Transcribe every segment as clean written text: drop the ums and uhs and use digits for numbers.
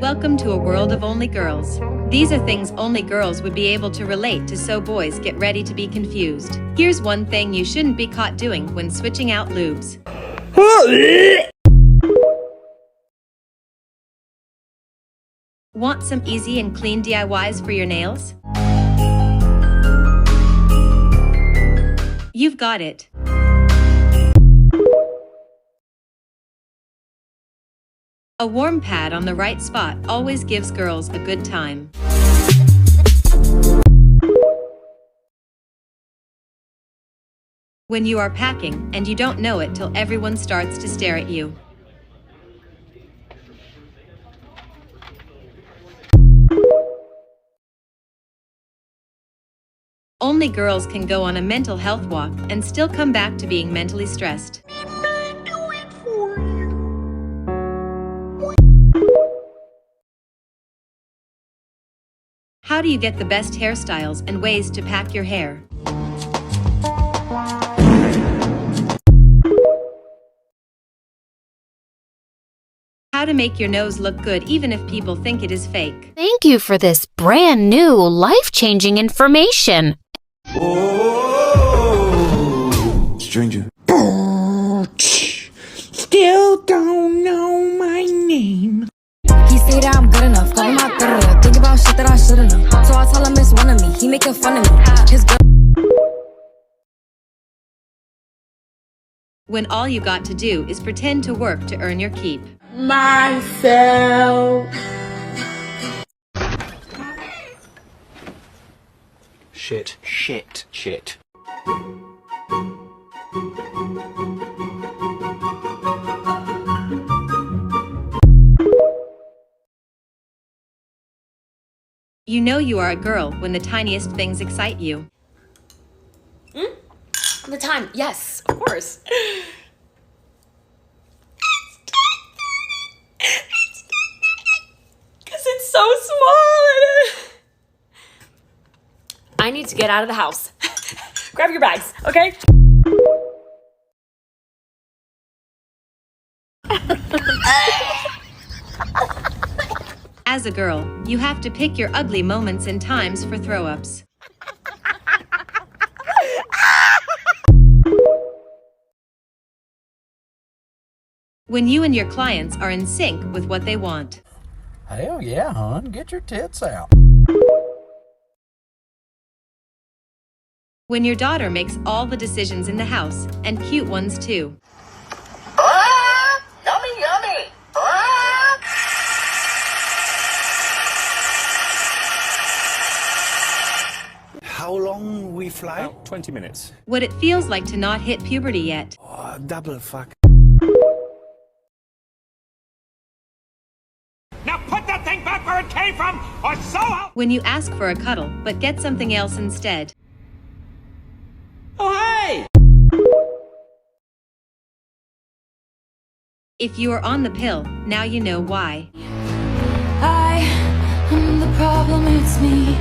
Welcome to a world of only girls. These are things only girls would be able to relate to, so boys, get ready to be confused. Here's one thing you shouldn't be caught doing when switching out lubes. Want some easy and clean DIYs for your nails? You've got it. A warm pad on the right spot always gives girls a good time. When you are packing and you don't know it till everyone starts to stare at you. Only girls can go on a mental health walk and still come back to being mentally stressed. How do you get the best hairstyles and ways to pack your hair? How to make your nose look good even if people think it is fake. Thank you for this brand new, life-changing information. Oh, stranger. Still don't know my name. He say that I'm good enough, call him out good enough. Think about shit that I should've known. So I tell him it's one of me, he making fun of me. His girl. When all you got to do is pretend to work to earn your keep. Myself. Shit. You know you are a girl when the tiniest things excite you. The time, yes, of course. Because it's so small. I need to get out of the house. Grab your bags, okay? As a girl, you have to pick your ugly moments and times for throw-ups. When you and your clients are in sync with what they want. Hell yeah, hon. Get your tits out. When your daughter makes all the decisions in the house, and cute ones too. Yummy, yummy. How long we fly? About 20 minutes. What it feels like to not hit puberty yet. Oh, double fuck. Now put that thing back where it came from, or so I'll... When you ask for a cuddle, but get something else instead. Oh, hey! If you are on the pill, now you know why. I am the problem, it's me.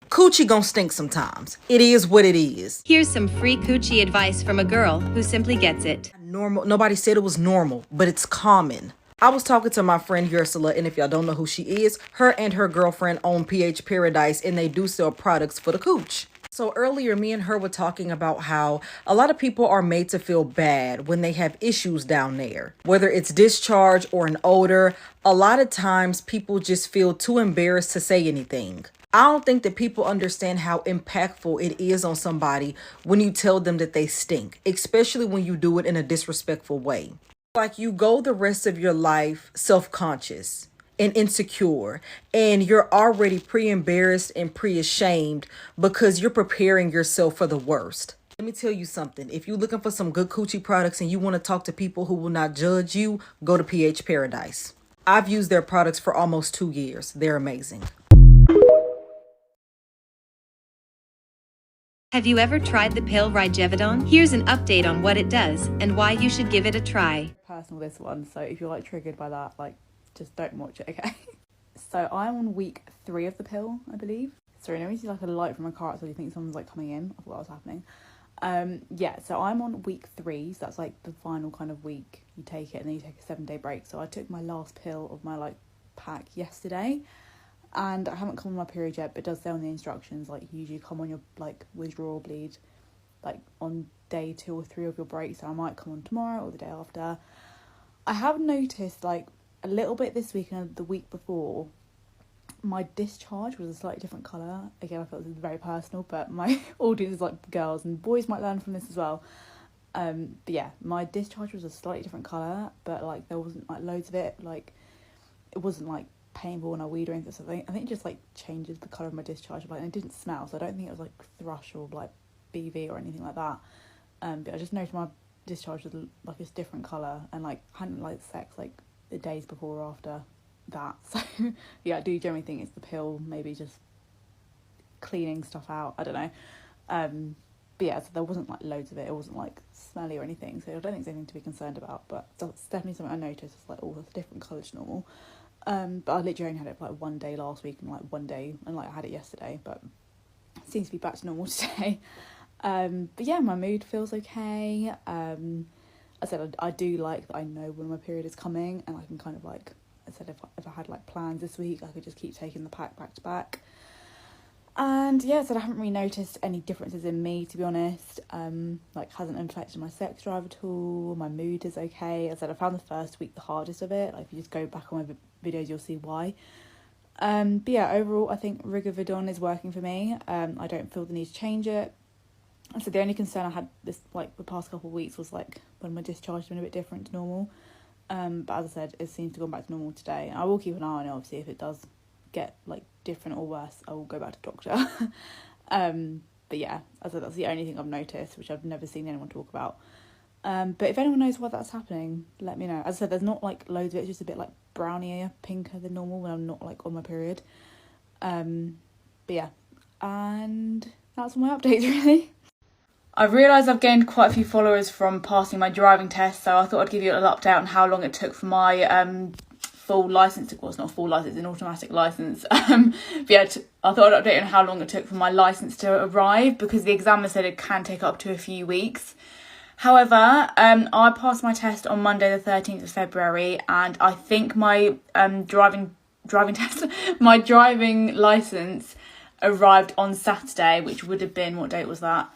Coochie gon' stink sometimes. It is what it is. Here's some free coochie advice from a girl who simply gets it. Normal. Nobody said it was normal, but it's common. I was talking to my friend Ursula, and if y'all don't know who she is, her and her girlfriend own PH Paradise, and they do sell products for the cooch. So earlier, me and her were talking about how a lot of people are made to feel bad when they have issues down there. Whether it's discharge or an odor, a lot of times people just feel too embarrassed to say anything. I don't think that people understand how impactful it is on somebody when you tell them that they stink, especially when you do it in a disrespectful way. Like you go the rest of your life self-conscious and insecure, and you're already pre-embarrassed and pre-ashamed because you're preparing yourself for the worst. Let me tell you something. If you're looking for some good coochie products and you want to talk to people who will not judge you, go to PH Paradise. I've used their products for almost 2 years. They're amazing. Have you ever tried the pill Rigevidon? Here's an update on what it does and why you should give it a try. Personal, this one, so if you're like triggered by that, like just don't watch it, okay? So I'm on week 3 of the pill, I believe. Sorry, let me see like a light from my car outside. You think someone's like coming in? I thought that was happening. Yeah, so I'm on week 3, so that's like the final kind of week you take it, and then you take a 7-day break. So I took my last pill of my like pack yesterday, and I haven't come on my period yet, but it does say on the instructions like you usually come on your like withdrawal bleed like on day 2 or 3 of your break, so I might come on tomorrow or the day after. I have noticed like a little bit this week and the week before my discharge was a slightly different colour. Again, I felt this was very personal, but my audience is like girls, and boys might learn from this as well. But yeah, my discharge was a slightly different colour, but like there wasn't like loads of it. Like it wasn't like painful when I weed or anything. So I think it just like changes the colour of my discharge. Like, and it didn't smell, so I don't think it was like thrush or like BV or anything like that. But I just noticed my discharge was like this different colour, and like I hadn't like sex like the days before or after that. So yeah, I do generally think it's the pill, maybe just cleaning stuff out, I don't know. But yeah, so there wasn't like loads of it wasn't like smelly or anything, so I don't think it's anything to be concerned about, but that's definitely something I noticed. It's like, oh, it's a different colour to normal. But I literally only had it for like 1 day last week and like 1 day, and like I had it yesterday, but it seems to be back to normal today. But yeah, my mood feels okay. I said I do like that I know when my period is coming, and I can kind of like, I said if I had like plans this week, I could just keep taking the pack back to back. And yeah, so I haven't really noticed any differences in me, to be honest. Like hasn't affected my sex drive at all. My mood is okay. I said I found the first week the hardest of it. Like if you just go back on my videos, you'll see why. But yeah, overall I think Rigavidon is working for me. I don't feel the need to change it. So the only concern I had this like the past couple of weeks was like when my discharge has been a bit different to normal. But as I said, it seems to go back to normal today. I will keep an eye on it, obviously. If it does get like different or worse, I will go back to doctor. But yeah, as I said, that's the only thing I've noticed, which I've never seen anyone talk about. But if anyone knows why that's happening, let me know. As I said, there's not like loads of it. It's just a bit like brownier, pinker than normal when I'm not like on my period. But yeah, and that's my updates really. I've realised I've gained quite a few followers from passing my driving test, so I thought I'd give you a little update on how long it took for my full licence. Well, it's not a full licence, it's an automatic licence. But yeah, I thought I'd update on how long it took for my licence to arrive, because the examiner said it can take up to a few weeks. However, I passed my test on Monday the 13th of February, and I think my driving test, my driving licence arrived on Saturday, which would have been, what date was that?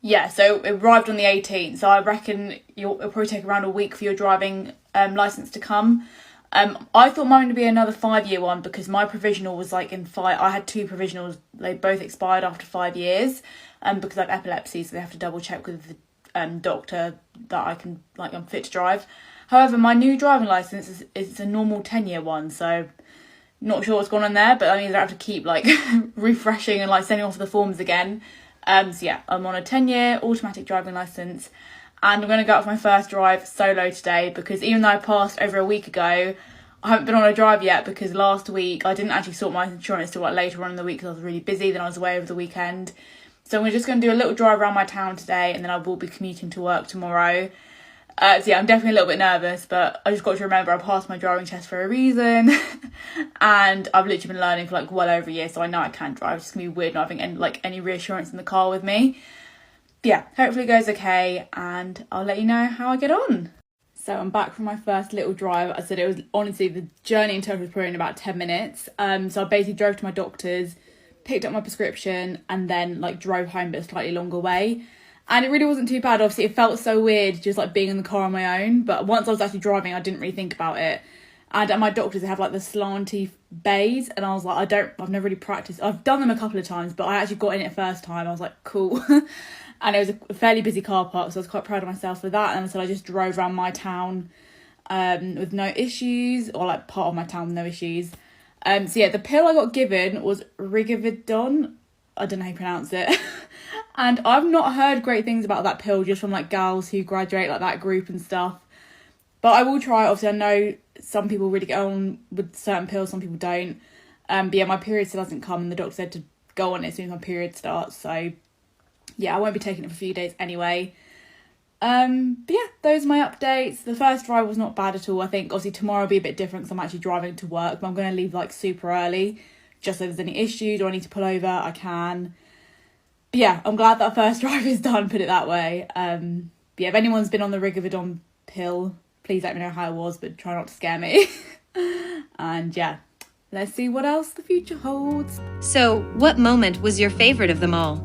Yeah, so it arrived on the 18th, so I reckon it'll probably take around a week for your driving licence to come. I thought mine would be another 5-year one, because my provisional was like in 5. I had 2 provisionals, they both expired after 5 years, because I have epilepsy, so they have to double check with the doctor that I can, like, I'm fit to drive. However, my new driving licence is a normal 10-year one, so not sure what's going on there, but that means I have to keep like refreshing and like sending off the forms again. So yeah, I'm on a 10-year automatic driving licence, and I'm going to go out for my first drive solo today, because even though I passed over a week ago, I haven't been on a drive yet, because last week I didn't actually sort my insurance till like later on in the week because I was really busy, then I was away over the weekend. So I'm just going to do a little drive around my town today, and then I will be commuting to work tomorrow. So yeah, I'm definitely a little bit nervous, but I just got to remember I passed my driving test for a reason. And I've literally been learning for like well over a year, so I know I can drive. It's going to be weird not having any reassurance in the car with me. But yeah, hopefully it goes okay, and I'll let you know how I get on. So I'm back from my first little drive. I said it was, honestly, the journey in total was probably in about 10 minutes. So I basically drove to my doctor's, picked up my prescription, and then like drove home, but a slightly longer way. And it really wasn't too bad. Obviously, it felt so weird just like being in the car on my own. But once I was actually driving, I didn't really think about it. And at my doctor's, they have like the slanty bays. And I was like, I've never really practiced. I've done them a couple of times, but I actually got in it first time. I was like, cool. And it was a fairly busy car park, so I was quite proud of myself for that. And so I just drove around my town with no issues, or like part of my town with no issues. So yeah, the pill I got given was Rigavidon. I don't know how you pronounce it. And I've not heard great things about that pill, just from like gals who graduate like that group and stuff. But I will try it. Obviously, I know some people really get on with certain pills, some people don't. But yeah, my period still hasn't come, and the doctor said to go on it as soon as my period starts. So yeah, I won't be taking it for a few days anyway. But yeah, those are my updates. The first drive was not bad at all. I think obviously tomorrow will be a bit different because I'm actually driving to work, but I'm going to leave like super early just if there's any issues or I need to pull over, I can. But yeah, I'm glad that first drive is done, put it that way. But yeah, if anyone's been on the Rigavidon pill, please let me know how it was, but try not to scare me. And yeah, let's see what else the future holds. So, what moment was your favorite of them all?